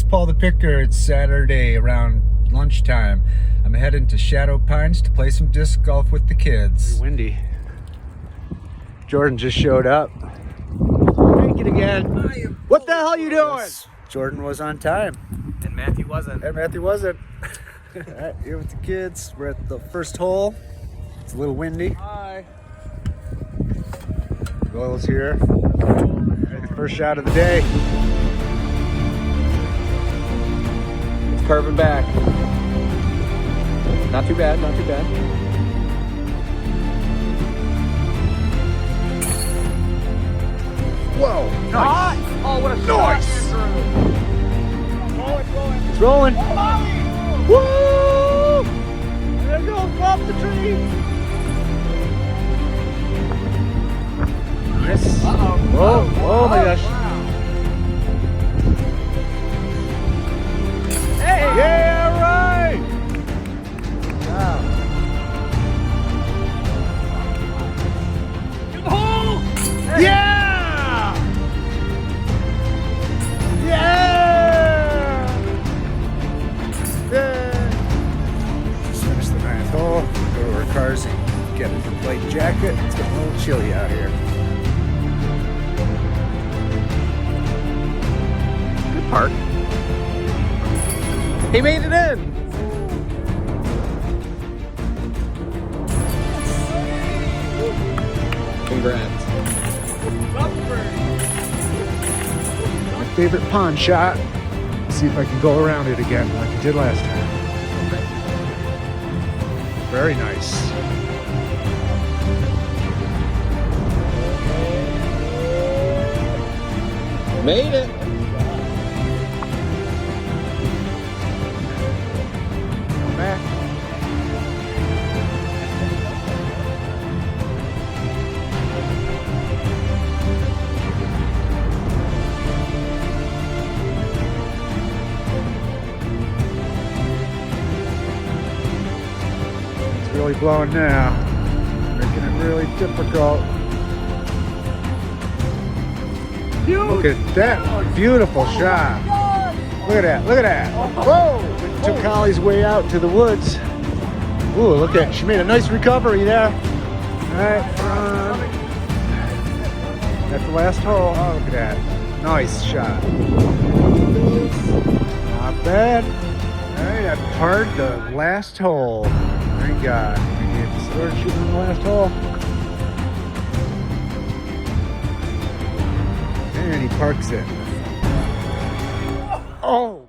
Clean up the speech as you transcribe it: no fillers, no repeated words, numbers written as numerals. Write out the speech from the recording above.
Paul the Picker. It's Saturday around lunchtime. I'm heading to Shadow Pines to play some disc golf with the kids. It's windy. Jordan just showed up. Make it again. What the hell are you doing? Jordan was on time. And Matthew wasn't. All right, here with the kids. We're at the first hole. It's a little windy. Hi. Doyle's here. First shot of the day. It's curving back. Not too bad, not too bad. Whoa! Nice! Oh, what a Nice! shot, Andrew. It's rolling. Woo! There it goes, off the tree. Yes. Oh my gosh. Hey! Yeah, right. Wow. Oh! Yeah! Yeah! Just finished the 9th hole. Go to our cars and get a light jacket. It's getting a little chilly out here. Park. He made it in. Congrats. My favorite pond shot. Let's see if I can go around it again like I did last time. Very nice. Made it. Back. It's really blowing now, making it really difficult. Look at that beautiful shot. Look at that, look at that. Whoa! Took Holly's way out to the woods. Ooh, look at, she made a nice recovery there. All right, at the last hole. Oh, look at that. Nice shot. Not bad. All right, I parred the last hole. Thank God. We started shooting on the last hole. And he parks it. Oh!